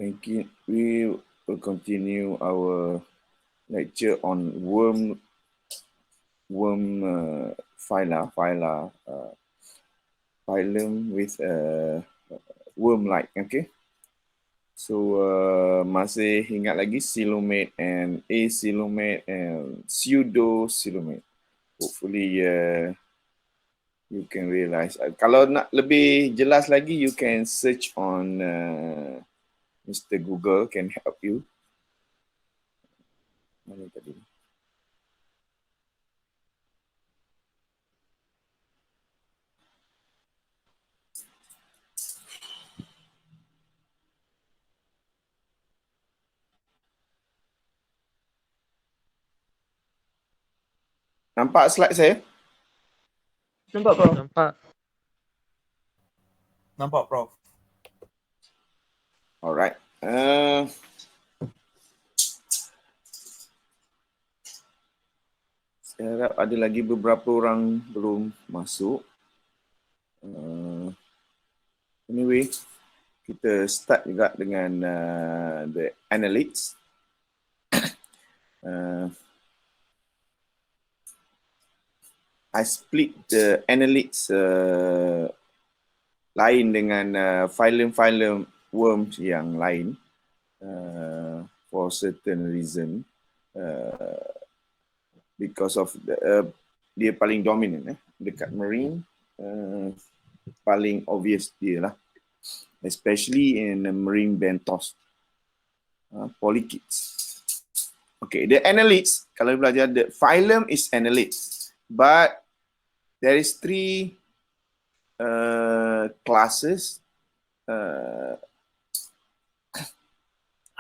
We will continue our lecture on phylum with worm-like. Okay. So masih ingat lagi coelomate and acoelomate and pseudocoelomate. Hopefully you can realize. Kalau nak lebih jelas lagi, you can search on Mr. Google can help you. Mana tadi? Nampak slide saya? Nampak, Prof. Nampak. Nampak, Prof. Alright. Saya harap ada lagi beberapa orang belum masuk. Anyway, kita start juga dengan the annelids. I split the annelids lain dengan phylum worms yang lain for certain reason. Because of dia paling dominant dekat marine, paling obvious dia lah, especially in marine benthos, polychaetes. Okay, the annelids, kalau belajar, the phylum is annelids, but there is three classes.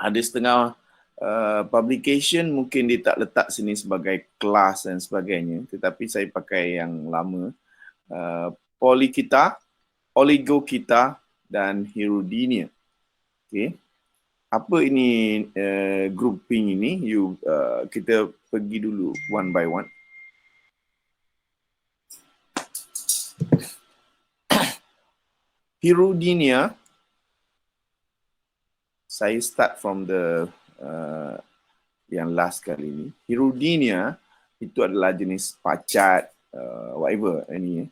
Ada setengah publication mungkin dia tak letak sini sebagai kelas dan sebagainya, tetapi saya pakai yang lama. Polychaeta, Oligochaeta dan Hirudinea. Okay. Apa ini grouping ini? Kita pergi dulu one by one. Hirudinea, saya start from the yang last kali ini. Hirudinea itu adalah jenis pacat, whatever any.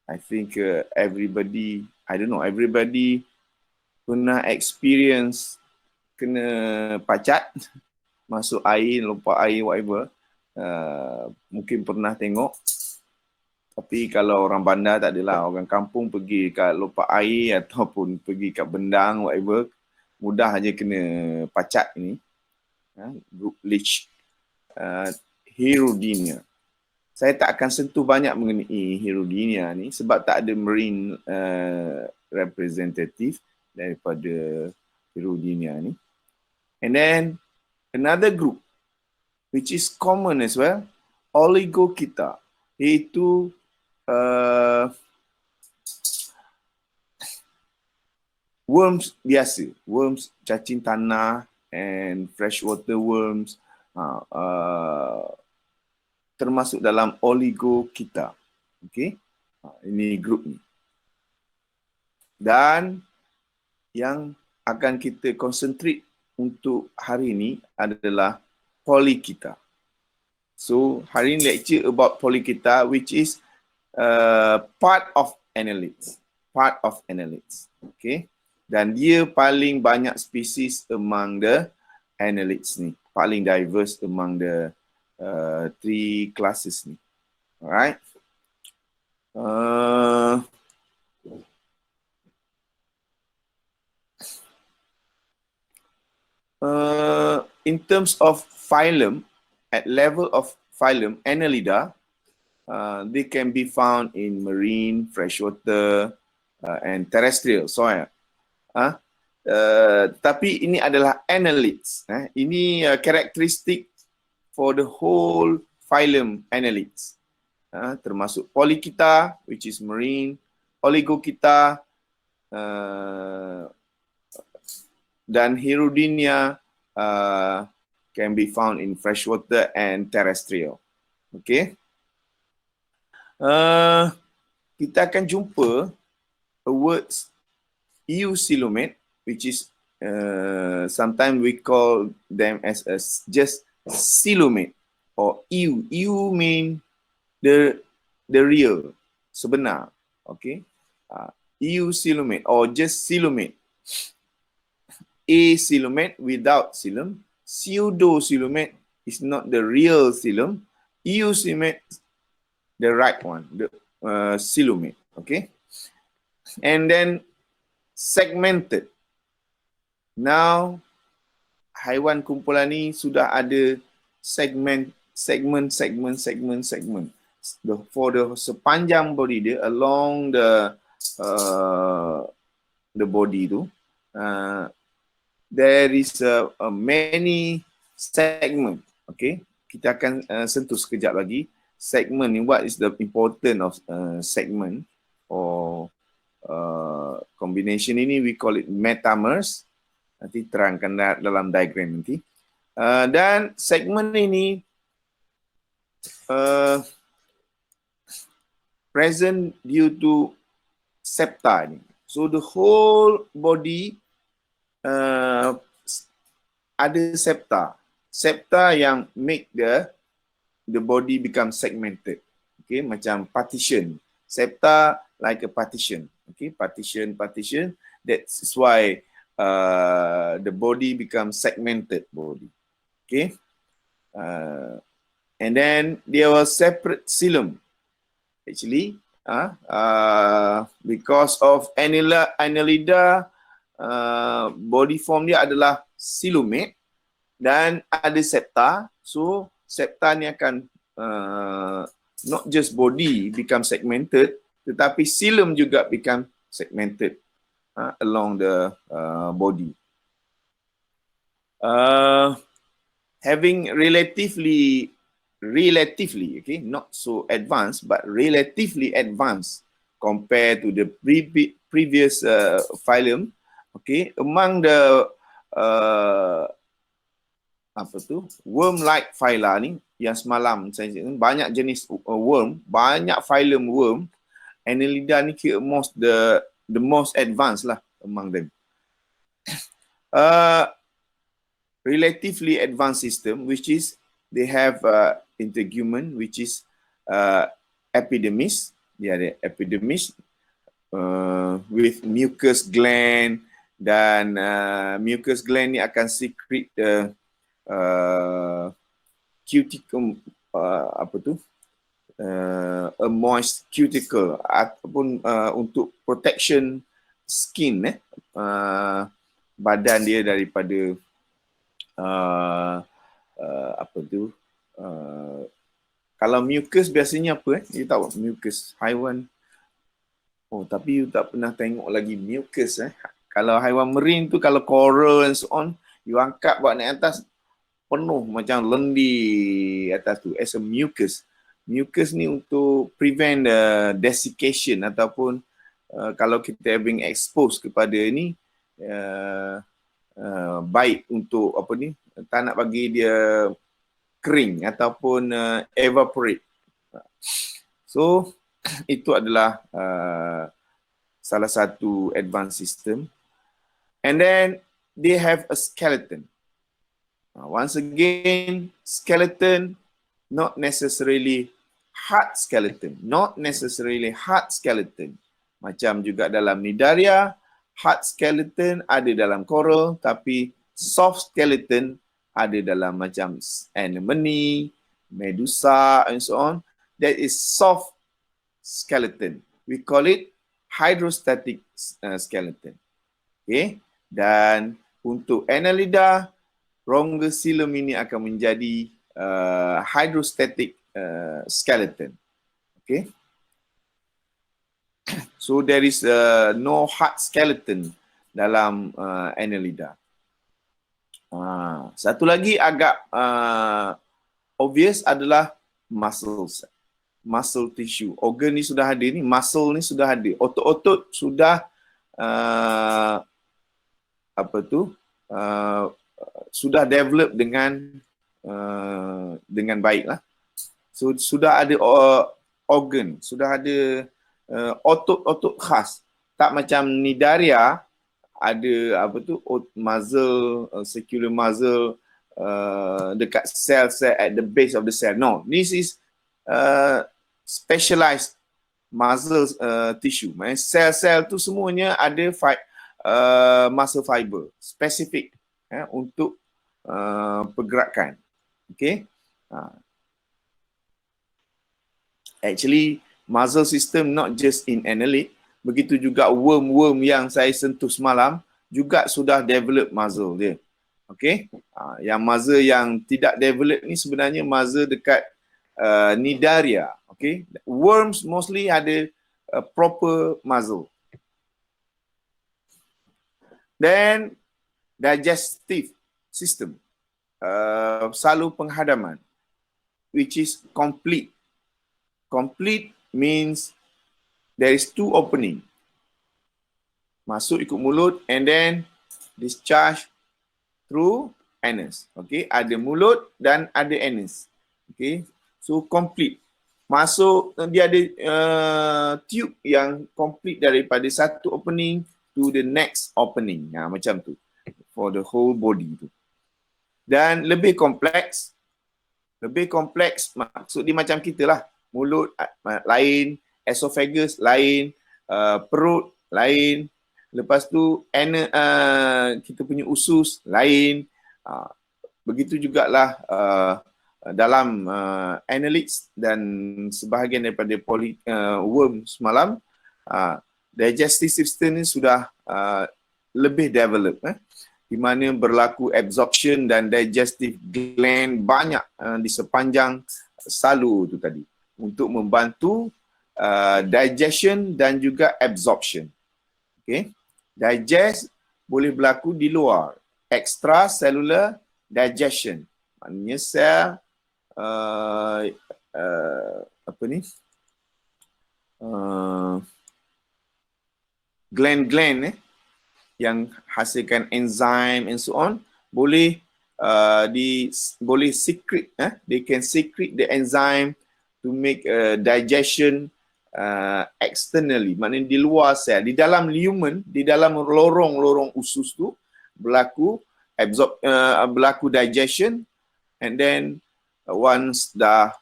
I think everybody pernah experience kena pacat, masuk air, lompat air, whatever. Mungkin pernah tengok. Tapi kalau orang bandar tak adalah, orang kampung pergi kat lompat air ataupun pergi kat bendang, whatever, mudah aja kena pacat ini. Group leech. Hirudinea. Saya tak akan sentuh banyak mengenai Hirudinea ni sebab tak ada marine representative daripada Hirudinea ni. And then another group which is common as well, Oligochaeta, iaitu worms biasa, worms cacing tanah and freshwater worms, termasuk dalam Oligochaeta. Okay, ini grup ni. Dan yang akan kita concentrate untuk hari ini adalah Polychaeta. So hari ini lecture about Polychaeta, which is part of annelids. Okay. Dan dia paling banyak spesies among the annelids ni. Paling diverse among the three classes ni. Alright. In terms of phylum, at level of phylum, Annelida, they can be found in marine, freshwater, and terrestrial soil. Tapi ini adalah annelids. Ini karakteristik for the whole phylum annelids. Termasuk Polychaeta, which is marine, Oligochaeta, dan Hirudinea can be found in freshwater and terrestrial. Okay. Kita akan jumpa a words eucoelomate, which is sometimes we call them as just coelomate or EU. EU mean the real, sebenar. Okay. EU coelomate or just coelomate. A coelomate without coelom. Pseudo coelomate is not the real coelom. EU coelomate, the right one, the coelomate. Okay. And then segmented. Now, haiwan kumpulan ni sudah ada segment. For the sepanjang body dia, along the body tu, there is a many segment. Okay, kita akan sentuh sekejap lagi. Segment ni, what is the important of segment or combination ini, we call it metamers. Nanti terangkan dalam diagram nanti. Dan segmen ini present due to septa ni. So the whole body ada septa. Septa yang make the body become segmented. Okay, macam partition. Septa like a partition. Okay, partition. That's why the body becomes segmented body. Okay. And then there was separate coelom. Actually, because of Annelida, body form dia adalah coelomate dan ada septa. So septa ni akan not just body become segmented, tetapi coelom juga become segmented along the body. Having relatively, okay, not so advanced, but relatively advanced compared to the previous phylum. Okay, among the worm-like phyla ni, yang semalam saya cakap, banyak jenis worm, banyak phylum worm. Annelida ni kira the most advanced lah among them. Relatively advanced system, which is they have integument, which is epidermis. Dia ada epidermis with mucus gland, dan mucus gland ni akan secrete cuticle, a moist cuticle, ataupun untuk protection skin badan dia daripada kalau mucus biasanya apa you tahu mucus haiwan. Oh, tapi you tak pernah tengok lagi mucus Kalau haiwan marine tu, kalau coral and so on, you angkat buat naik atas, penuh macam lendi atas tu as a mucus. Mucus ni untuk prevent desiccation ataupun kalau kita being exposed kepada ni, baik untuk tak nak bagi dia kering ataupun evaporate. So itu adalah salah satu advanced system. And then they have a skeleton. Once again, skeleton, not necessarily hard skeleton. Macam juga dalam Cnidaria, hard skeleton ada dalam coral, tapi soft skeleton ada dalam macam anemone, medusa and so on. That is soft skeleton. We call it hydrostatic skeleton. Okay. Dan untuk Annelida, Rhongocoelom ini akan menjadi hydrostatic skeleton. Okay. So there is no hard skeleton dalam Annelida. Satu lagi agak obvious adalah muscle tissue. Organ ni sudah ada ni, muscle ni sudah ada. Otot-otot sudah sudah develop dengan baik lah. So sudah ada organ, sudah ada otot-otot khas. Tak macam Cnidaria, ada apa tu, muscle, circular muscle dekat sel-sel at the base of the cell. No, this is specialized muscle tissue. Maksudnya sel-sel tu semuanya ada muscle fiber spesifik untuk pergerakan. Okay. Actually, muscle system not just in annelid, begitu juga worm yang saya sentuh semalam juga sudah develop muscle dia. Okay. Yang muscle yang tidak develop ni sebenarnya muscle dekat nidaria. Okay. Worms mostly ada proper muscle. Then digestive system, salu penghadaman, which is complete. Complete means there is 2 opening. Masuk ikut mulut and then discharge through anus. Okay, ada mulut dan ada anus. Okay, so complete. Masuk, dia ada tube yang complete daripada satu opening to the next opening. Macam tu. For the whole body tu. Dan lebih kompleks. Lebih kompleks maksud dia macam kita lah. Mulut lain, esophagus lain, perut lain. Lepas tu kita punya usus lain. Begitu jugalah dalam annelids dan sebahagian daripada worm semalam, digestive system ni sudah lebih develop, di mana berlaku absorption dan digestive gland banyak di sepanjang salu tu tadi untuk membantu digestion dan juga absorption. Okay. Digest boleh berlaku di luar, extracellular digestion, maknanya sel gland yang hasilkan enzim and so on boleh boleh secrete, they can secrete the enzyme to make digestion externally, maknanya di luar sel, di dalam lumen, di dalam lorong-lorong usus tu berlaku berlaku digestion, and then once dah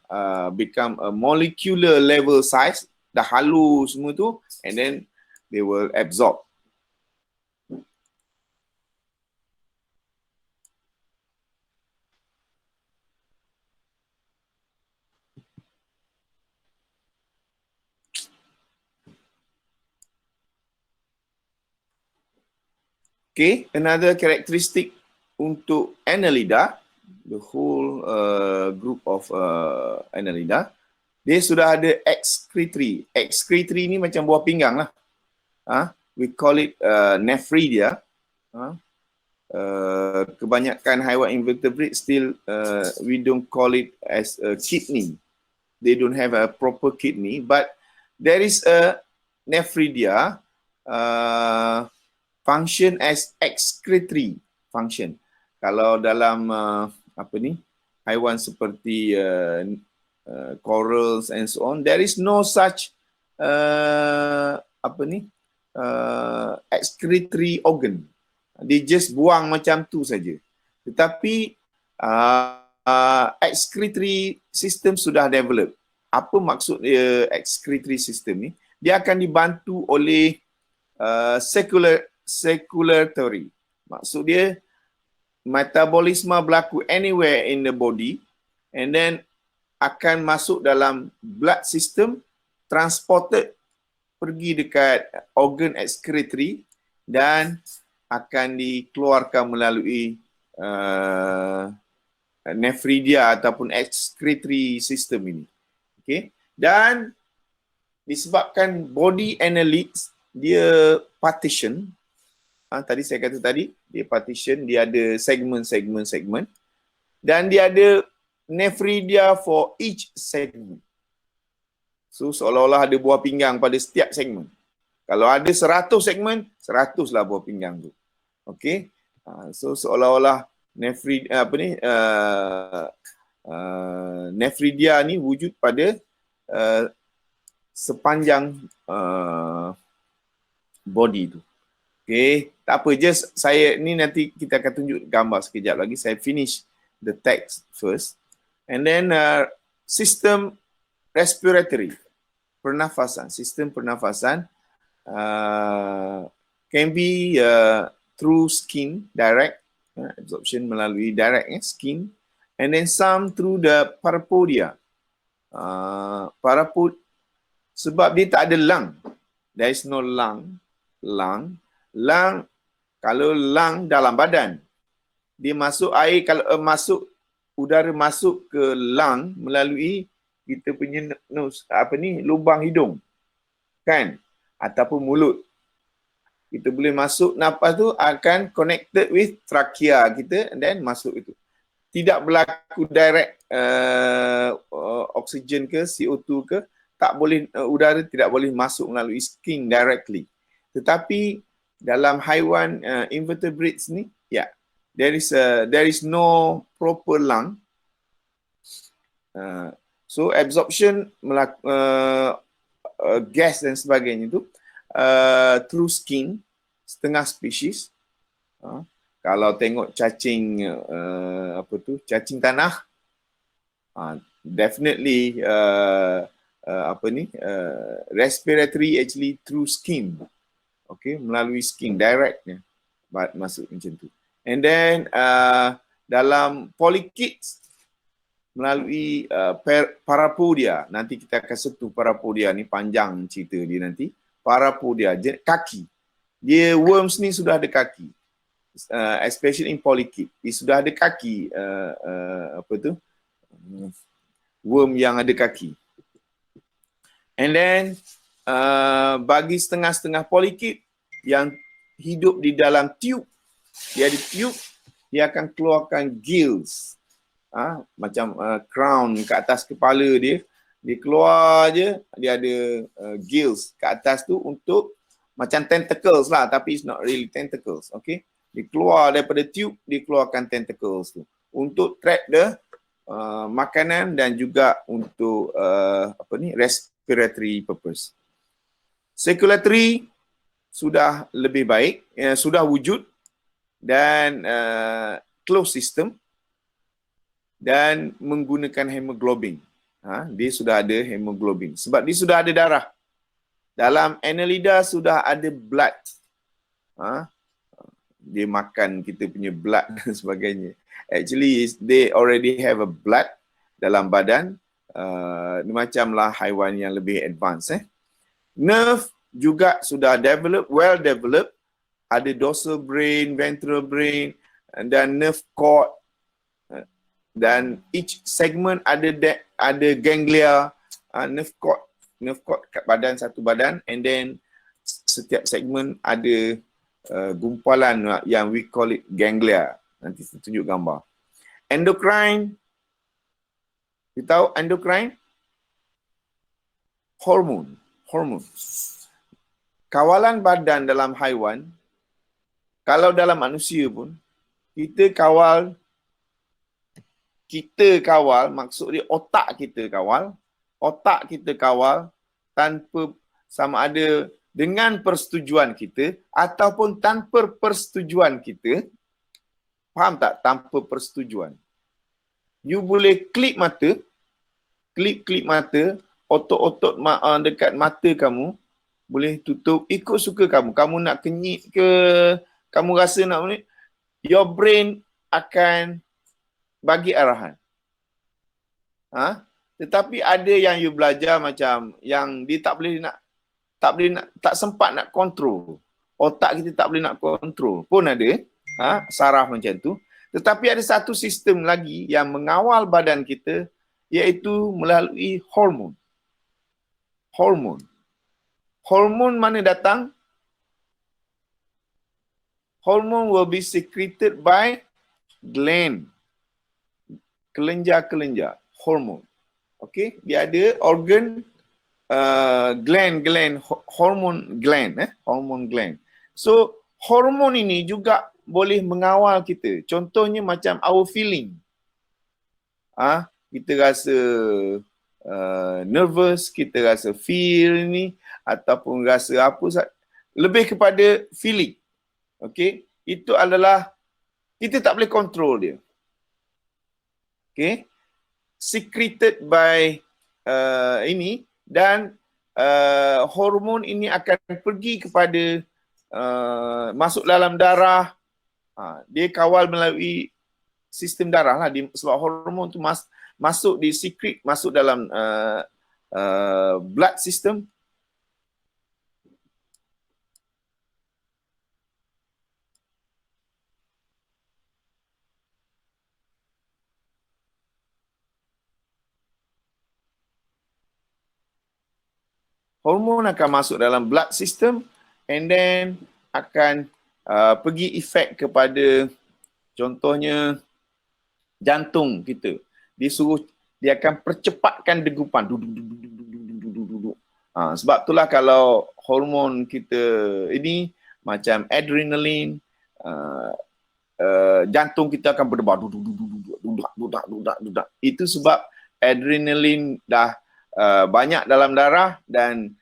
become a molecular level size, dah halus semua tu, and then they will absorb. Okay, another characteristic untuk Annelida, the whole group of Annelida, dia sudah ada excretory. Excretory ni macam buah pinggang lah. We call it nephridia. Kebanyakan haiwan invertebrate still we don't call it as a kidney. They don't have a proper kidney, but there is a nephridia function as excretory function. Kalau dalam haiwan seperti corals and so on, there is no such excretory organ. Dia just buang macam tu saja. Tetapi excretory system sudah develop. Apa maksud excretory system ni? Dia akan dibantu oleh circulatory. Maksud dia metabolisme berlaku anywhere in the body, and then akan masuk dalam blood system, transported pergi dekat organ excretory dan akan dikeluarkan melalui nephridia ataupun excretory system ini. Okay. Dan disebabkan body annelids dia partition, tadi saya kata tadi, dia partition, dia ada segmen, dan dia ada nephridia for each segment. So seolah-olah ada buah pinggang pada setiap segmen. Kalau ada 100 segmen, 100 lah buah pinggang tu. Okey. So seolah-olah nephridia ni wujud pada sepanjang body tu. Okey, Tak apa, just saya ni nanti kita akan tunjuk gambar sekejap lagi. Saya finish the text first. And then sistem respiratory, pernafasan, sistem pernafasan can be through skin, direct, absorption melalui direct skin, and then some through the parapodia. Sebab dia tak ada lung. There is no lung. Lung, kalau lung dalam badan, dia masuk air, kalau udara masuk ke lung melalui kita punya nose, lubang hidung, kan? Ataupun mulut. Kita boleh masuk, nafas tu akan connected with trachea kita and then masuk itu. Tidak berlaku direct oksigen ke CO2 ke, tak boleh, udara tidak boleh masuk melalui skin directly. Tetapi dalam haiwan invertebrates ni, there is no proper lung. So absorption gas dan sebagainya tu through skin, setengah spesies. Kalau tengok cacing cacing tanah, definitely respiratory actually through skin. Okay, melalui skin directnya masuk macam tu. And then dalam polychaetes melalui parapodia. Nanti kita akan sentuh parapodia ni, panjang cerita dia nanti. Parapodia, kaki. Dia worms ni sudah ada kaki. Especially in polychaete. Dia sudah ada kaki, worm yang ada kaki. And then bagi setengah-setengah polychaete yang hidup di dalam tube, dia ada tube, dia akan keluarkan gills. Macam crown ke atas kepala dia keluar je, dia ada gills kat atas tu untuk macam tentacles lah, tapi it's not really tentacles, okay? Dia keluar daripada tube, dia keluarkan tentacles tu untuk trap the makanan dan juga untuk respiratory purpose. Circulatory sudah lebih baik, sudah wujud dan closed system dan menggunakan hemoglobin. Dia sudah ada hemoglobin sebab dia sudah ada darah. Dalam Annelida sudah ada blood. Dia makan kita punya blood dan sebagainya. Actually they already have a blood dalam badan. Macamlah haiwan yang lebih advance. Nerve juga sudah well developed. Ada dorsal brain, ventral brain dan nerve cord. Dan each segment ada ganglia, nerve cord kat badan, satu badan, and then setiap segmen ada gumpalan yang we call it ganglia. Nanti saya tunjuk gambar. Endocrine, you tahu endocrine? Hormon. Kawalan badan dalam haiwan, kalau dalam manusia pun, kita kawal, maksud dia otak kita kawal tanpa sama ada dengan persetujuan kita ataupun tanpa persetujuan kita. Faham tak? Tanpa persetujuan. You boleh klik mata, otot-otot dekat mata kamu boleh tutup ikut suka kamu. Kamu nak kenyit ke, kamu rasa nak ni, your brain akan bagi arahan. Tetapi ada yang you belajar macam yang dia tak sempat nak kontrol. Otak kita tak boleh nak kontrol. Pun ada saraf macam tu. Tetapi ada satu sistem lagi yang mengawal badan kita, iaitu melalui hormon. Hormon mana datang? Hormon will be secreted by gland. Kelenjar-kelenjar, hormon. Okey, dia ada organ hormon gland. So, hormon ini juga boleh mengawal kita. Contohnya macam our feeling. Kita rasa nervous, kita rasa feel ni ataupun rasa apa, lebih kepada feeling. Okey, itu adalah kita tak boleh kontrol dia. Okey, secreted by ini, dan hormon ini akan pergi kepada masuk dalam darah. Dia kawal melalui sistem darah lah, sebab hormon tu masuk di secret, masuk dalam blood system. Hormon akan masuk dalam blood system and then akan pergi efek kepada contohnya jantung kita. Dia akan percepatkan degupan. Sebab itulah kalau hormon kita ini macam adrenaline, jantung kita akan berdebar dudak. Itu sebab adrenalin dah banyak dalam darah dan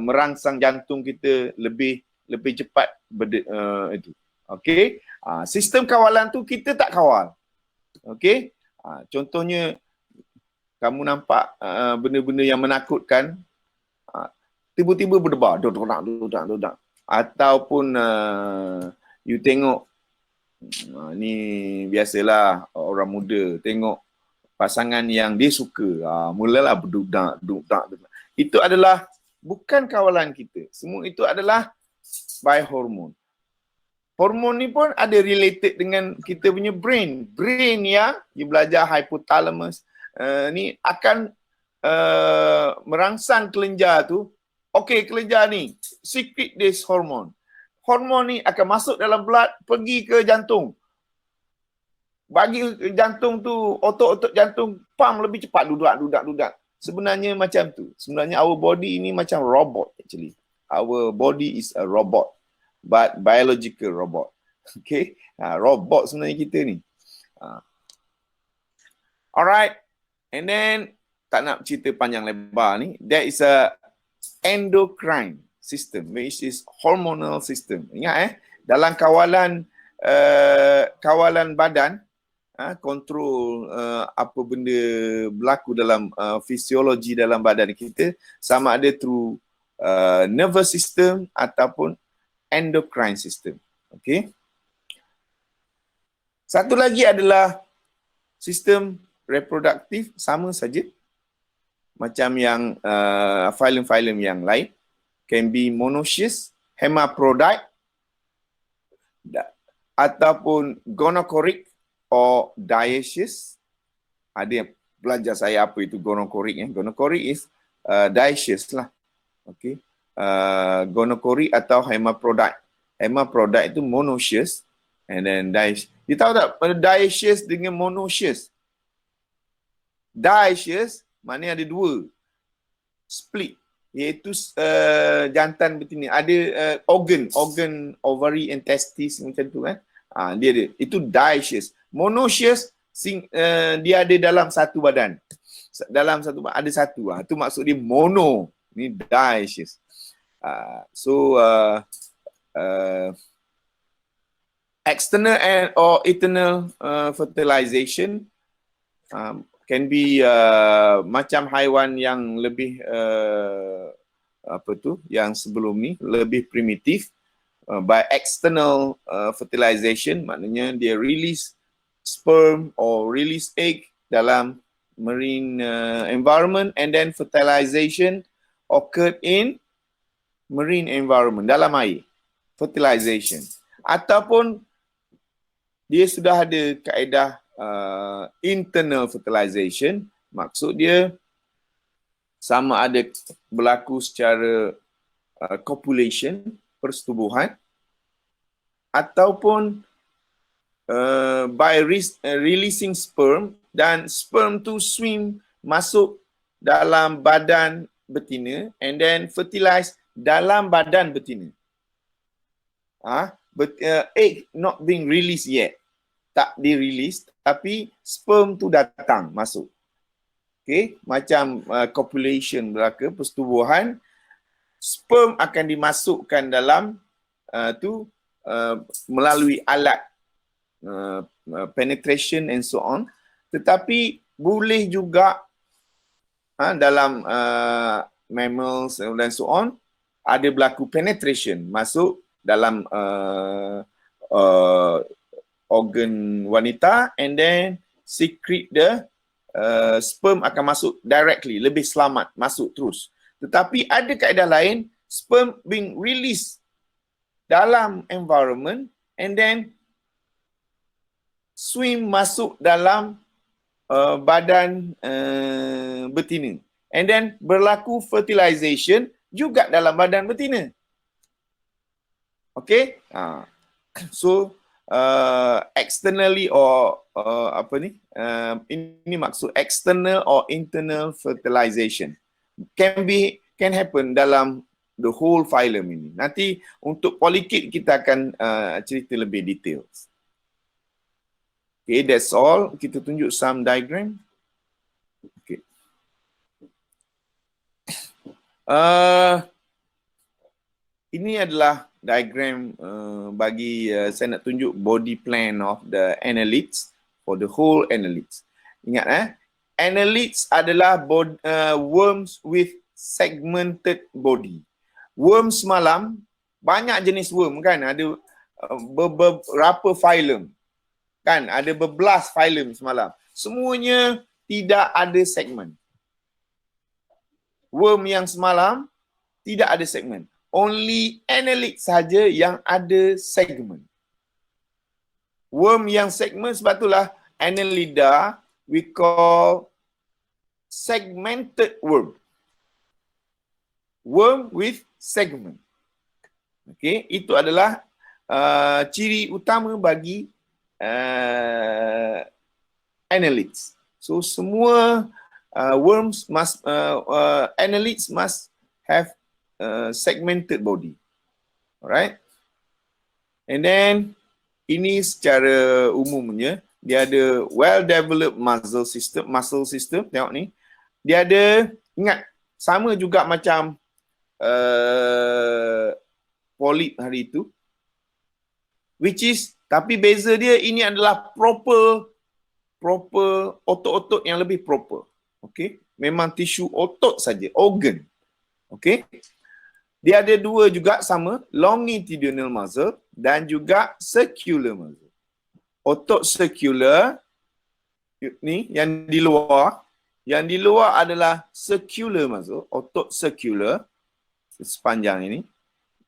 merangsang jantung kita lebih cepat itu. Okey. Sistem kawalan tu kita tak kawal. Okey. Contohnya kamu nampak benda-benda yang menakutkan, tiba-tiba berdebar dudak. Ataupun you tengok ni biasalah orang muda tengok pasangan yang dia suka, mulalah berdudak. Itu adalah bukan kawalan kita. Semua itu adalah by hormon. Hormon ni pun ada related dengan kita punya brain. Brain yang you belajar hypothalamus ni akan merangsang kelenjar tu. Okey, kelenjar ni secret this hormone. Hormon ni akan masuk dalam blood, pergi ke jantung. Bagi jantung tu, otot-otot jantung pump lebih cepat, dudak. Sebenarnya macam tu. Sebenarnya our body ini macam robot actually. Our body is a robot, but biological robot. Okay, robot sebenarnya kita ni. Alright, and then tak nak cerita panjang lebar ni. There is a endocrine system, which is hormonal system. Ingat dalam kawalan badan, kontrol apa benda berlaku dalam fisiologi dalam badan kita, sama ada through nervous system ataupun endocrine system. Okay. Satu lagi adalah sistem reproduktif, sama saja macam yang phylum-phylum yang lain. Can be monoecious, hermaphrodite, ataupun gonochoric or dioecious. Ada yang belajar saya apa itu gonochoric. Gonochoric is dioecious lah. Okay. Gonochoric atau hermaphrodite. Hermaphrodite itu monoecious and then dioecious. You tahu tak dioecious dengan monoecious? Dioecious maknanya ada dua, split, iaitu jantan betina. Ada organ ovary and testis macam tu kan. Dia ada. Itu dioecious. Monoecious dia ada dalam satu badan. Dalam satu ada satu. Itu maksud dia mono. Ni dioecious. External or internal fertilization can be macam haiwan yang lebih yang sebelum ni lebih primitif. By external fertilization maknanya dia release sperm or release egg dalam marine environment, and then fertilization occurred in marine environment, dalam air. Fertilization. Ataupun dia sudah ada kaedah internal fertilization, maksud dia sama ada berlaku secara copulation, persetubuhan, ataupun by releasing sperm, dan sperm tu swim masuk dalam badan betina and then fertilize dalam badan betina. Egg not being released yet. Tak di-release, tapi sperm tu datang, masuk. Okay, macam copulation berlaku, persetubuhan, sperm akan dimasukkan dalam tu melalui alat penetration and so on, tetapi boleh juga dalam mammals dan so on ada berlaku penetration masuk dalam organ wanita and then secrete the sperm akan masuk directly, lebih selamat masuk terus. Tetapi ada kaedah lain, sperm being released dalam environment and then swim masuk dalam badan betina. And then berlaku fertilization juga dalam badan betina. Okay? So, externally or ini maksud external or internal fertilization. Can happen dalam the whole phylum ini. Nanti untuk polychaete kita akan cerita lebih detail. Okay, that's all. Kita tunjuk some diagram. Okay. Ini adalah diagram bagi saya nak tunjuk body plan of the annelids for the whole annelids. Ingat annelids adalah worms with segmented body. Worm semalam, banyak jenis worm kan, ada beberapa phylum. Kan, ada berbelas phylum semalam. Semuanya tidak ada segmen. Worm yang semalam tidak ada segmen. Only annelid saja yang ada segmen. Worm yang segmen, sebab itulah annelida we call segmented worm. Worm with segment. Okay, itu adalah ciri utama bagi annelids. So semua worms must annelids must have segmented body. Alright. And then ini secara umumnya dia ada well developed muscle system. Tengok ni. Dia ada, ingat, sama juga macam polip hari itu. Which is, tapi beza dia ini adalah proper otot-otot yang lebih proper. Okay. Memang tisu otot saja, organ. Okay. Dia ada dua juga sama, longitudinal muscle dan juga circular muscle. Otot circular ni yang di luar adalah circular muscle, otot circular sepanjang ini.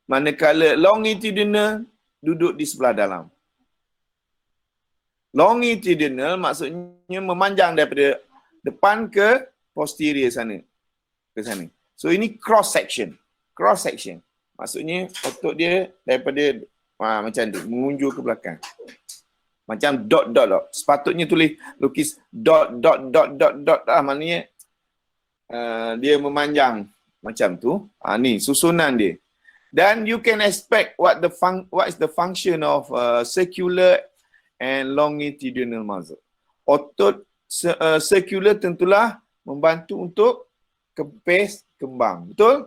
Manakala longitudinal duduk di sebelah dalam. Longitudinal maksudnya memanjang daripada depan ke posterior sana. Ke sana. So ini cross section. Cross section. Maksudnya otot dia daripada macam tu, mengunjur ke belakang. Macam dot. Sepatutnya lukis dot lah, maknanya dia memanjang macam tu. Ni susunan dia. Dan you can expect what is the function of circular and longitudinal muscle. Otot circular tentulah membantu untuk kempis kembang. Betul?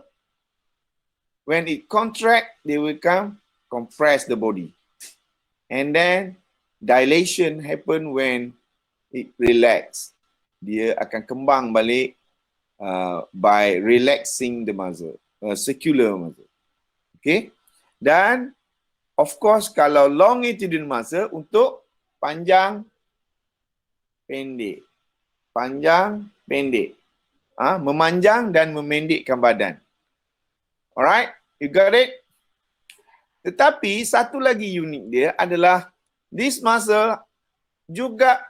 When it contract, they will compress the body. And then dilation happen when it relax. Dia akan kembang balik by relaxing the muscle, circular muscle. Okay. Dan of course kalau longitudinal muscle untuk panjang pendek. Panjang pendek. Memanjang dan memendekkan badan. Alright, you got it? Tetapi satu lagi unik dia adalah this muscle juga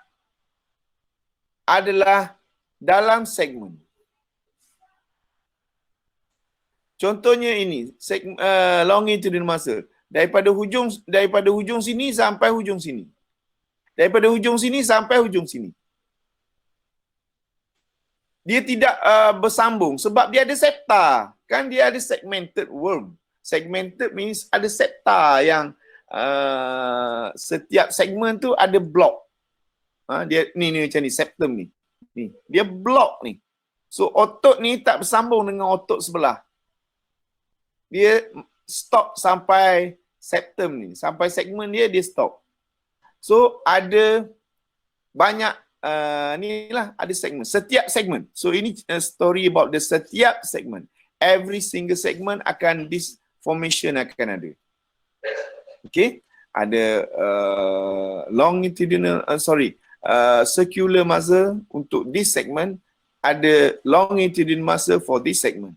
adalah dalam segmen. Contohnya ini, longitudinal muscle. Daripada hujung sini sampai hujung sini. Daripada hujung sini sampai hujung sini. Dia tidak bersambung sebab dia ada septa. Kan dia ada segmented worm. Segmented means ada septa yang setiap segmen tu ada blok. Dia ni macam ni, septum ni. Dia blok ni. So otot ni tak bersambung dengan otot sebelah. Dia stop sampai septum ni. Sampai segmen dia stop. So ada banyak ni lah, ada segmen. Setiap segmen. So ini story about the setiap segmen. Every single segment akan this formation akan ada. Okay. Ada longitudinal, circular muscle untuk this segment. Ada longitudinal muscle for this segment.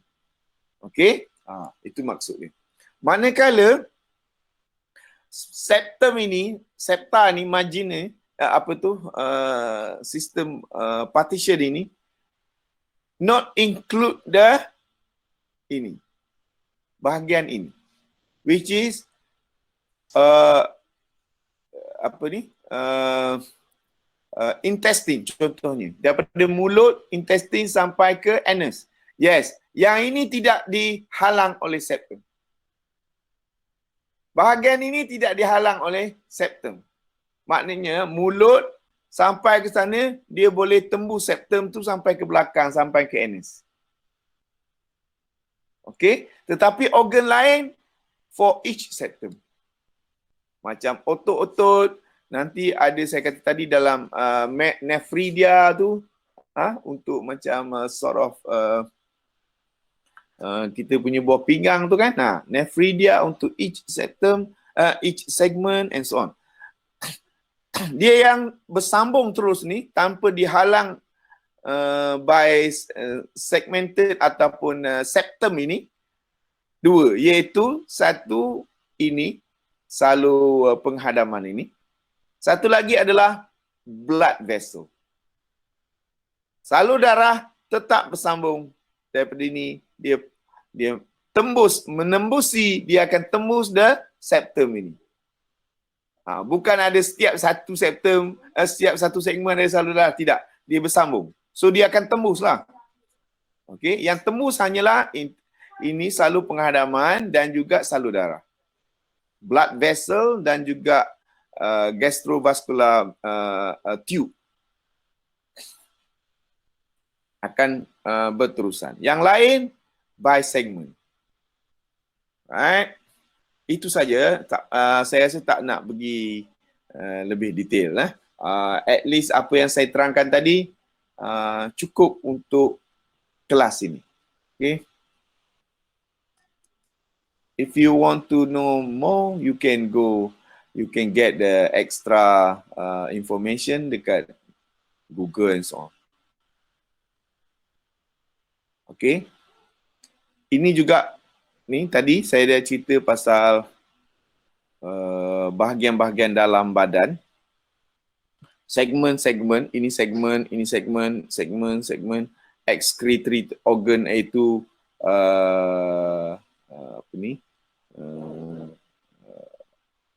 Okay. Itu maksud dia. Manakala septa ni margin ni, sistem partition ini not include the bahagian ini, which is intestine contohnya, daripada mulut, intestine sampai ke anus. Yes, yang ini tidak dihalang oleh septum. Bahagian ini tidak dihalang oleh septum. Maknanya mulut sampai ke sana, dia boleh tembus septum tu sampai ke belakang, sampai ke anus. Okey, tetapi organ lain for each septum. Macam otot-otot, nanti ada saya kata tadi dalam nephridia tu, untuk macam kita punya buah pinggang tu kan. Nephridia untuk each septum, each segment and so on. Dia yang bersambung terus ni tanpa dihalang by segmented ataupun septum ini, dua, iaitu satu ini salur penghadaman ini. Satu lagi adalah blood vessel. Salur darah tetap bersambung daripada ini, dia menembusi, dia akan tembus the septum ini. Bukan ada setiap satu septum, setiap satu segmen ada salur darah, tidak. Dia bersambung. So dia akan tembus lah. Okey, yang tembus hanyalah ini salur penghadaman dan juga salur darah. Blood vessel dan juga gastrovascular tube akan berterusan. Yang lain by segment. Right? Itu saja. Saya rasa tak nak pergi lebih detail. At least apa yang saya terangkan tadi cukup untuk kelas ini. Okay. If you want to know more, you can get the extra information dekat Google and so on. Okay. Ini juga, ni tadi saya dah cerita pasal bahagian-bahagian dalam badan. Segmen-segmen, ini segmen, ini segmen, segmen, excretory organ iaitu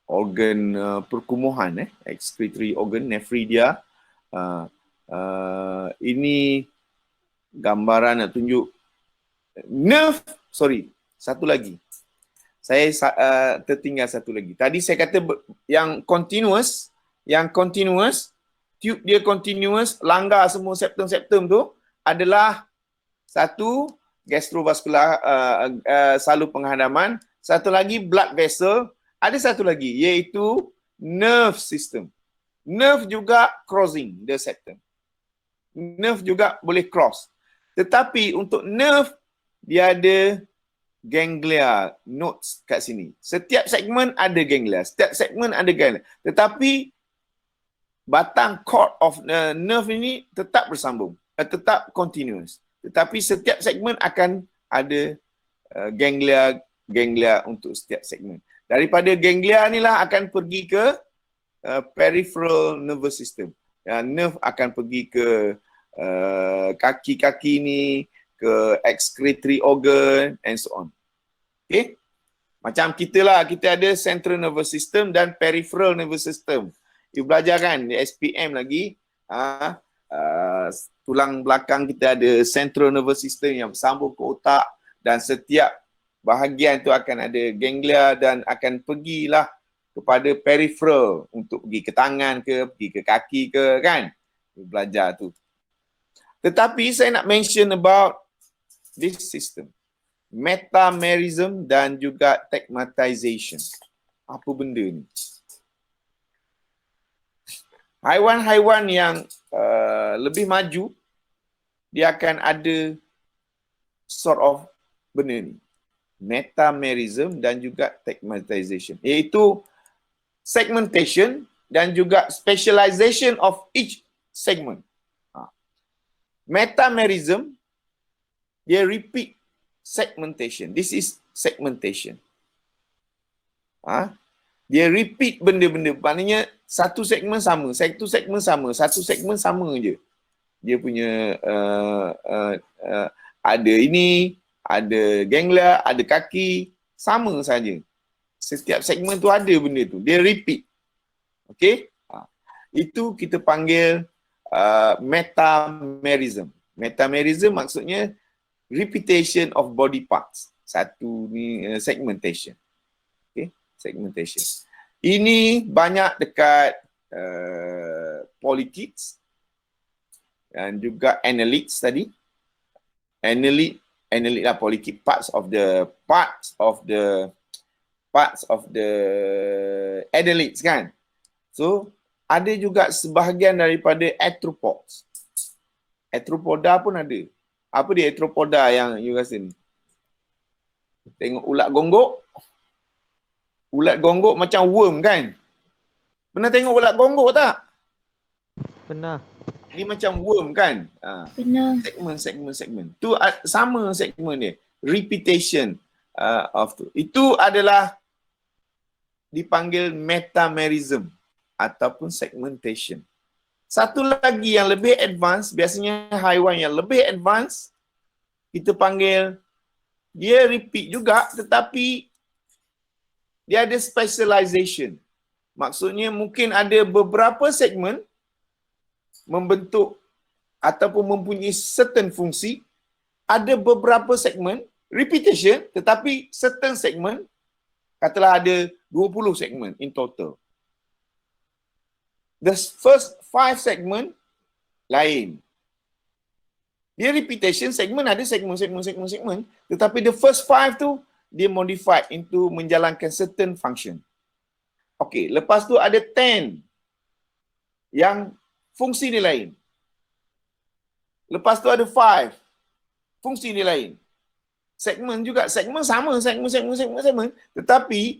organ perkumuhan, excretory organ, nephridia. Ini gambaran nak tunjuk nerve, satu lagi. Saya tertinggal satu lagi. Tadi saya kata yang continuous, tube dia continuous, langgar semua septum-septum tu adalah satu gastrovascular salur penghadaman, satu lagi blood vessel, ada satu lagi iaitu nerve system. Nerve juga crossing the septum. Nerve juga boleh cross. Tetapi untuk nerve dia ada ganglia, nodes kat sini. Setiap segmen ada ganglia, tetapi batang cord of nerve ini tetap bersambung, tetap continuous. Tetapi setiap segmen akan ada ganglia untuk setiap segmen. Daripada ganglia inilah akan pergi ke peripheral nervous system. Nerve akan pergi ke kaki-kaki ni, ke excretory organ and so on. Okay? Macam kita lah, kita ada central nervous system dan peripheral nervous system. You belajar kan, di SPM lagi, tulang belakang kita ada central nervous system yang bersambung ke otak dan setiap bahagian tu akan ada ganglia dan akan pergilah kepada peripheral untuk pergi ke tangan ke, pergi ke kaki ke, kan? You belajar tu. Tetapi saya nak mention about this system. Metamerism dan juga tegmatization. apa benda ni. Haiwan-haiwan yang lebih maju, dia akan ada sort of benda ni. Metamerism dan juga tegmatization. Iaitu segmentation dan juga specialization of each segment. Metamerism, dia repeat segmentation. This is segmentation. Dia repeat benda-benda. Maknanya satu segmen sama, satu segmen sama, satu segmen sama je. Dia punya ada ini, ada ganglia, ada kaki, sama saja. Setiap segmen tu ada benda tu. Dia repeat. Okey? Itu kita panggil metamerism. Metamerism maksudnya repetition of body parts. Satu ni segmentation. Okey? Segmentation. Ini banyak dekat polychaetes dan juga annelids tadi. Annelid lah, polychaete, parts of the annelids kan. So ada juga sebahagian daripada arthropods. Arthropoda pun ada. Apa dia arthropoda yang you rasa ni? Tengok ulat gonggok. Ulat gonggok macam worm kan? Pernah tengok ulat gonggok tak? Pernah. Ni macam worm kan? Benar. Segmen. Tu sama segmen dia. Repetition of tu. Itu adalah dipanggil metamerism ataupun segmentation. Satu lagi yang lebih advance, biasanya haiwan yang lebih advance, kita panggil dia repeat juga tetapi dia ada specialization. Maksudnya mungkin ada beberapa segmen membentuk ataupun mempunyai certain fungsi, ada beberapa segmen repetition tetapi certain segmen, katalah ada 20 segmen in total. The first 5 segmen lain. Dia repetition segmen ada segmen, tetapi the first 5 tu dia modified into menjalankan certain function. Okey, lepas tu ada 10 yang fungsi ni lain. Lepas tu ada 5. Fungsi ni lain. Segmen juga. Segmen sama. Segmen. Tetapi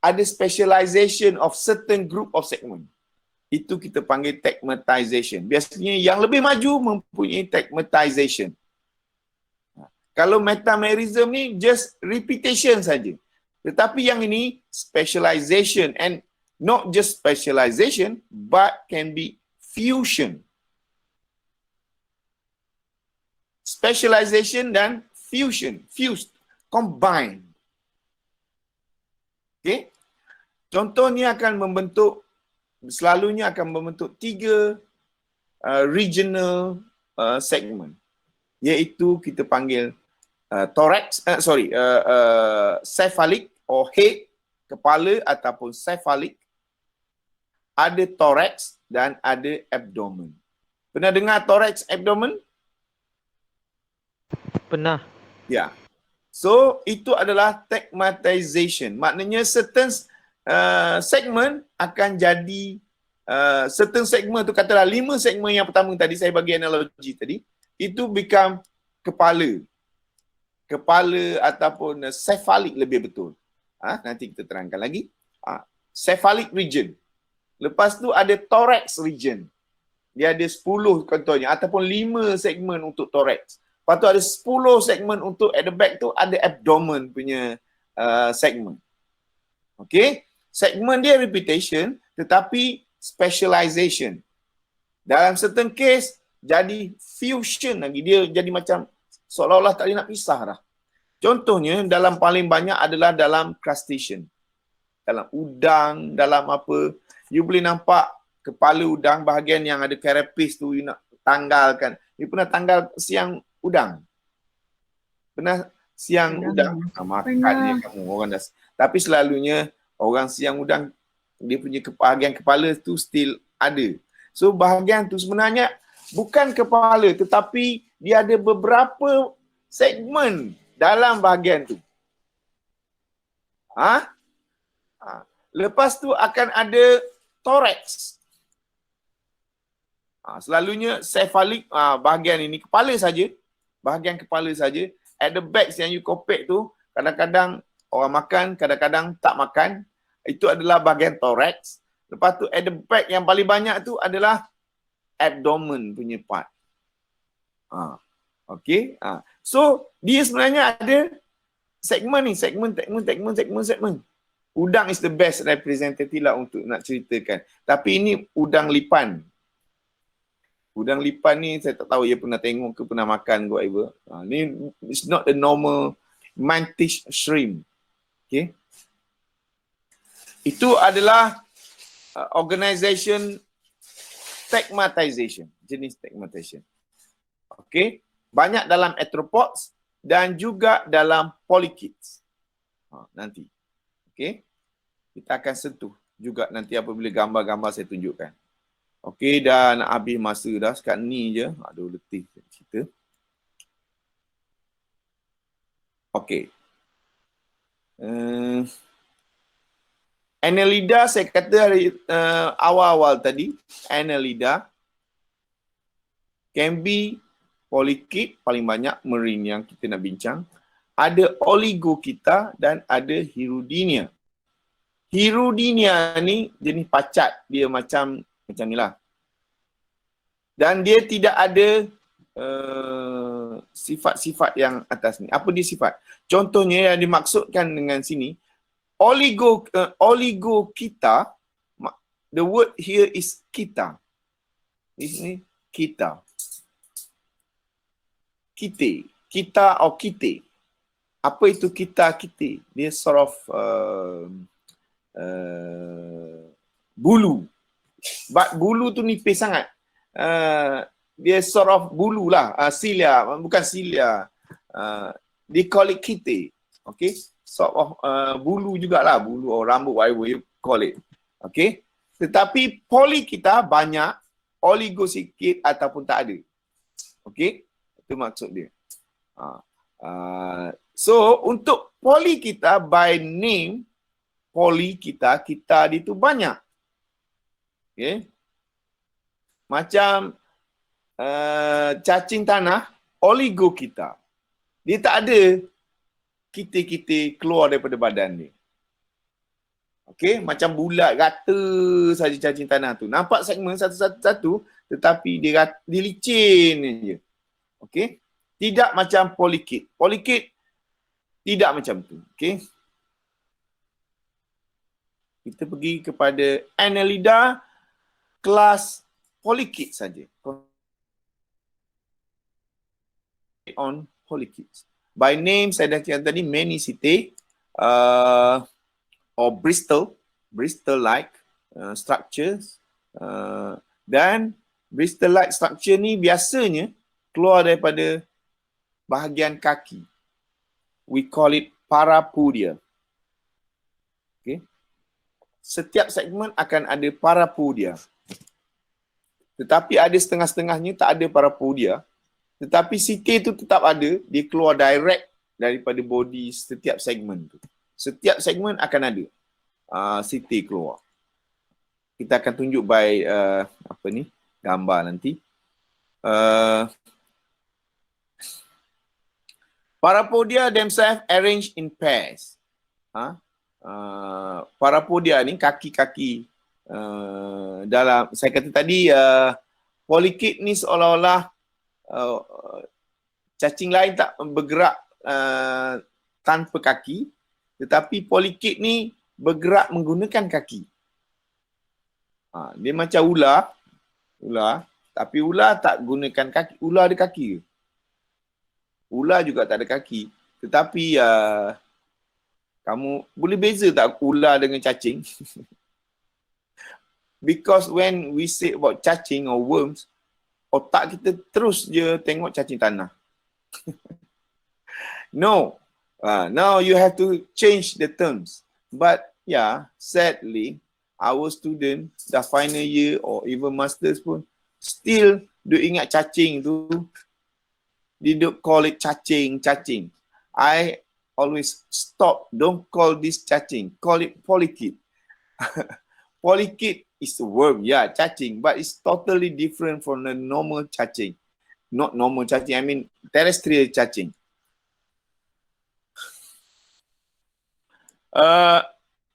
ada specialization of certain group of segment. Itu kita panggil tegmatization. Biasanya yang lebih maju mempunyai tegmatization. Kalau metamerism ni just repetition saja. Tetapi yang ini specialization, and not just specialization but can be fusion. Specialization dan fusion. Fused. Combined. Okay. Contohnya selalunya akan membentuk 3 regional segment. Iaitu kita panggil cephalic or head, kepala ataupun cephalic. Ada thorax dan ada abdomen. Pernah dengar thorax, abdomen? Pernah. Ya. So, itu adalah tegmatization. Maknanya certain segmen akan jadi certain segmen tu, katalah 5 segmen yang pertama tadi, saya bagi analogi tadi, itu become kepala. Kepala ataupun cephalic lebih betul. Nanti kita terangkan lagi. Cephalic region. Lepas tu ada thorax region. Dia ada 10 contohnya ataupun 5 segmen untuk thorax. Lepas tu ada 10 segmen untuk at the back tu ada abdomen punya segmen. Okey? Segmen dia repetition tetapi specialization. Dalam certain case jadi fusion lagi. Dia jadi macam seolah-olah tak boleh nak pisah dah. Contohnya dalam paling banyak adalah dalam crustacean. Dalam udang, dalam apa. You boleh nampak kepala udang, bahagian yang ada carapace tu you nak tanggalkan. You pernah tanggal siang udang? Pernah siang udang? Makan dia kamu orang dah. Tapi selalunya orang siang udang, dia punya bahagian kepala tu still ada. So bahagian tu sebenarnya bukan kepala tetapi dia ada beberapa segmen dalam bahagian tu. Lepas tu akan ada thorax. Selalunya cephalic, bahagian ini kepala saja. Bahagian kepala saja. At the back yang you kopek tu, kadang-kadang orang makan, kadang-kadang tak makan. Itu adalah bahagian thorax. Lepas tu at the back yang paling banyak tu adalah abdomen punya part. Okay. So, dia sebenarnya ada segmen ni. Segmen. Udang is the best representative lah untuk nak ceritakan. Tapi ini udang lipan. Udang lipan ni saya tak tahu dia pernah tengok ke pernah makan ke whatever. Ni it's not the normal mantis shrimp. Okay. Itu adalah organization stigmatization. Jenis stigmatization. Okay. Banyak dalam arthropods dan juga dalam polychaetes. Nanti. Okay. Kita akan sentuh juga nanti apabila gambar-gambar saya tunjukkan. Okey, dah nak habis masa dah. Sekat ni je. Aduh, letih cerita. Okey. Annelida saya kata awal-awal tadi. Annelida can be polychaete, paling banyak marine yang kita nak bincang. Ada Oligochaeta dan ada Hirudinea. Hirudinea ni jenis pacat. Dia macam ni lah. Dan dia tidak ada sifat-sifat yang atas ni. Apa dia sifat? Contohnya yang dimaksudkan dengan sini, Oligochaeta, the word here is kita. Ini kita. Kita atau kite. Apa itu kita? Dia sort of bulu. But bulu tu nipis sangat. Dia sort of bulu lah. Cilia. Bukan cilia. They call it kite. Okay. Sort of bulu jugalah. Bulu or rambut, whatever you call it. Okay. Tetapi polychaeta banyak. Oligo sikit ataupun tak ada. Okay. Itu maksud dia. So, untuk polychaeta by name, polychaeta, kita dia tu banyak. Okay. Macam cacing tanah, Oligochaeta. Dia tak ada kita-kita keluar daripada badan dia. Okay. Macam bulat, rata saja cacing tanah tu. Nampak segmen satu-satu, tetapi dia licin je. Okay. Tidak macam polychaete. Polychaete tidak macam tu. Okay. Kita pergi kepada Annelida kelas polychaete saja. On polychaetes. By name saya dah cakap tadi Menicete or Bristol-like structures. Dan Bristol-like structure ni biasanya keluar daripada bahagian kaki. We call it parapodia. Okay. Setiap segmen akan ada parapodia. Tetapi ada setengah-setengahnya tak ada parapodia. Tetapi site tu tetap ada, dia keluar direct daripada body setiap segmen tu. Setiap segmen akan ada site keluar. Kita akan tunjuk by gambar nanti. Parapodia themselves arranged in pairs. Parapodia ni kaki-kaki dalam, saya kata tadi polychaete ni seolah-olah cacing lain tak bergerak tanpa kaki, tetapi polychaete ni bergerak menggunakan kaki. Dia macam ular, tapi ular tak gunakan kaki. Ular ada kaki ke? Ular juga tak ada kaki. Tetapi kamu boleh beza tak ular dengan cacing? Because when we say about cacing or worms, otak kita terus je tengok cacing tanah. No. Now you have to change the terms. But yeah, sadly, our student dah final year or even masters pun still do ingat cacing tu. They don't call it cacing. I always stop. Don't call this cacing. Call it polychaete. Polychaete is a worm, yeah, cacing, but it's totally different from the normal cacing. Not normal cacing, I mean terrestrial cacing.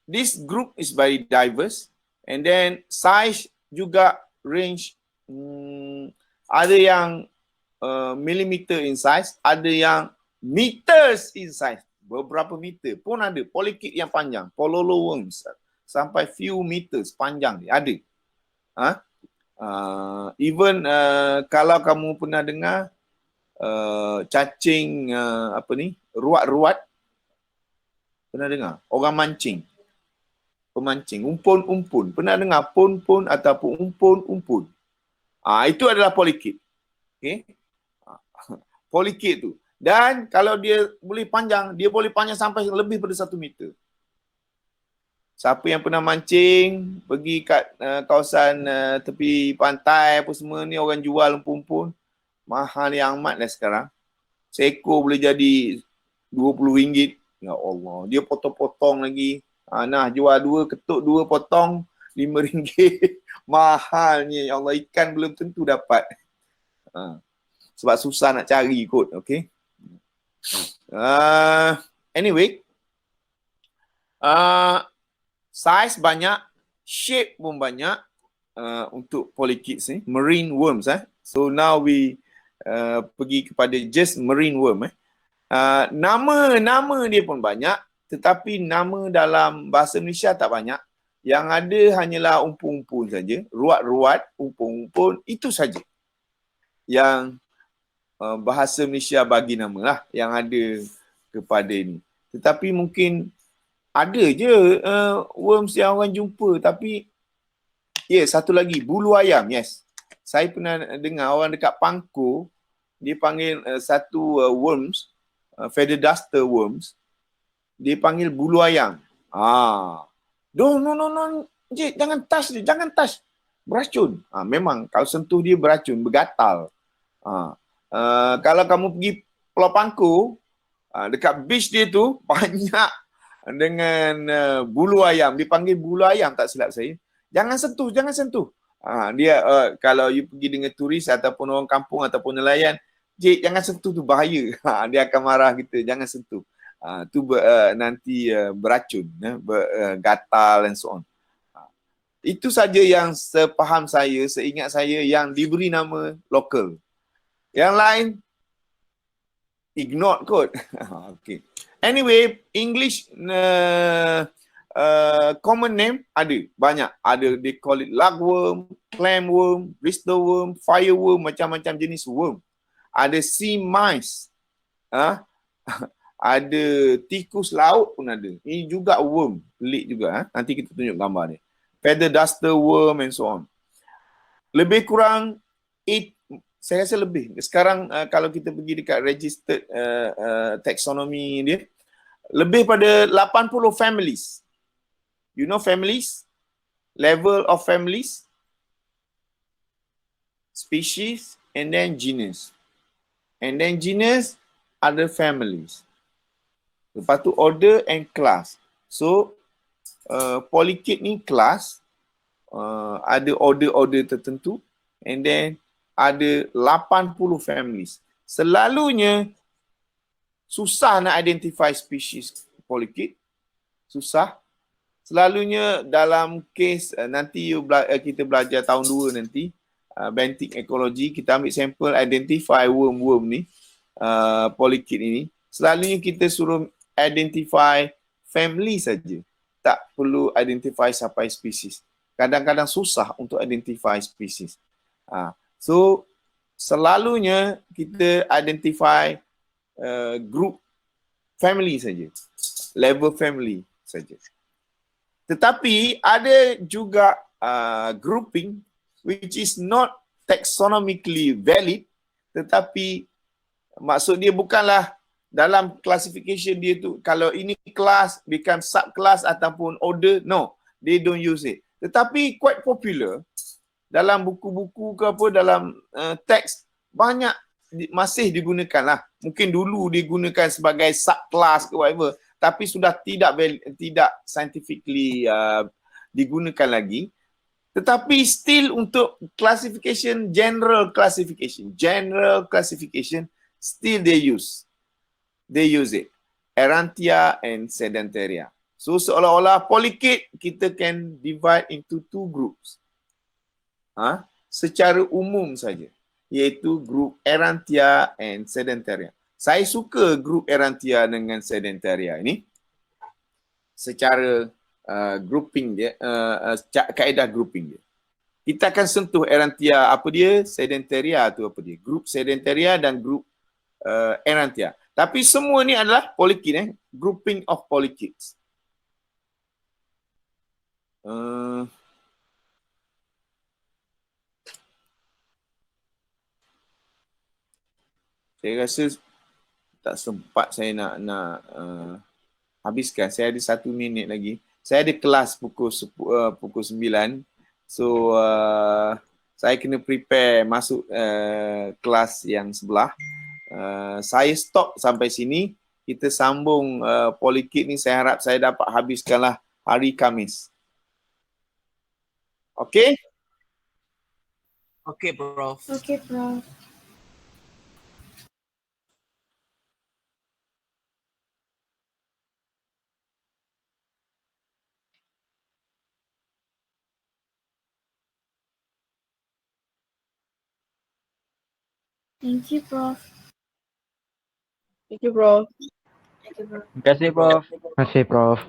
This group is very diverse, and then size juga range. Ada yang millimeter in size, ada yang meters in size. Beberapa meter pun ada. Polychaete yang panjang, pololo worms, sampai few meters panjang dia ada. Even kalau kamu pernah dengar cacing ruat-ruat, pernah dengar? Orang mancing, pemancing, umpun-umpun. Pernah dengar pun-pun ataupun umpun-umpun? Itu adalah polychaete. Okay? Polychaete tu. Dan kalau dia boleh panjang sampai lebih pada 1 meter. Siapa yang pernah mancing, pergi kat kawasan tepi pantai apa semua ni, orang jual umpun-umpun, mahal yang amat lah sekarang. Seekor boleh jadi RM20. Ya Allah, dia potong-potong lagi. Nah, jual 2, ketuk 2 potong, RM5. Mahalnya, ya Allah, ikan belum tentu dapat. Sebab susah nak cari kot, okay. Anyway, size banyak, shape pun banyak untuk polychaetes ni, marine worms. So now we pergi kepada just marine worm. Nama dia pun banyak, tetapi nama dalam bahasa Malaysia tak banyak. Yang ada hanyalah umpun-umpun saja, ruat-ruat, umpun-umpun, itu saja yang bahasa Malaysia bagi nama lah yang ada kepada ini. Tetapi mungkin ada je worms yang orang jumpa, tapi satu lagi, bulu ayam. Yes, saya pernah dengar orang dekat Pangkor, dia panggil satu worms, feather duster worms, dia panggil bulu ayam. No, jangan touch dia, jangan touch, beracun. Memang kalau sentuh dia beracun, bergatal. Kalau kamu pergi Pulau Pangkor, dekat beach dia tu banyak dengan bulu ayam. Dipanggil bulu ayam tak silap saya. Jangan sentuh, jangan sentuh. Dia kalau you pergi dengan turis ataupun orang kampung ataupun nelayan, jangan sentuh tu, bahaya. Dia akan marah kita, jangan sentuh. Tu nanti beracun, gatal and so on. Itu saja yang sepaham saya, seingat saya yang diberi nama lokal. Yang lain ignore kot. Okay. Anyway, English common name ada banyak. Ada, they call it lugworm, clamworm, bristleworm, fireworm, macam-macam jenis worm. Ada sea mice. Ada tikus laut pun ada. Ini juga worm, pelik juga. Nanti kita tunjuk gambar ni. Feather duster worm and so on. Lebih kurang 8, saya rasa lebih. Sekarang kalau kita pergi dekat registered taxonomy dia, lebih pada 80 families. You know families? Level of families, species, and then genus. And then genus, other families. Lepas tu order and class. So, polychaete ni class, ada order-order tertentu, and then ada 80 families. Selalunya susah nak identify species polychaete. Susah. Selalunya dalam kes nanti kita belajar tahun 2 nanti, Benthic Ecology, kita ambil sampel, identify worm-worm ni, polychaete ini. Selalunya kita suruh identify family saja. Tak perlu identify sampai species. Kadang-kadang susah untuk identify species. So, selalunya kita identify group family saja. Level family saja. Tetapi ada juga grouping which is not taxonomically valid, tetapi maksud dia bukanlah dalam classification dia tu, kalau ini class become subclass ataupun order, no, they don't use it. Tetapi quite popular dalam buku-buku ke apa, dalam teks banyak masih digunakan lah. Mungkin dulu digunakan sebagai subclass ke whatever, tapi sudah tidak scientifically digunakan lagi. Tetapi still untuk classification, general classification, still they use it. Arantia and Sedentaria. So seolah-olah polychaete kita can divide into two groups. Secara umum saja, iaitu grup Arantia and Sedentaria. Saya suka grup Arantia dengan Sedentaria ini secara grouping dia, kaedah grouping dia. Kita akan sentuh Arantia apa dia, Sedentaria tu apa dia. Grup Sedentaria dan grup Arantia. Tapi semua ni adalah polychaete, grouping of polychaetes. Saya rasa tak sempat saya nak habiskan. Saya ada 1 minit lagi. Saya ada kelas pukul 9. So saya kena prepare masuk kelas yang sebelah. Saya stop sampai sini. Kita sambung polychaete ni, saya harap saya dapat habiskanlah hari Khamis. Okey? Okay, Prof. Okay, Prof. Thank you, Prof. Thank you, Prof. Thank you, Prof. Terima kasih, Prof. Terima kasih, Prof.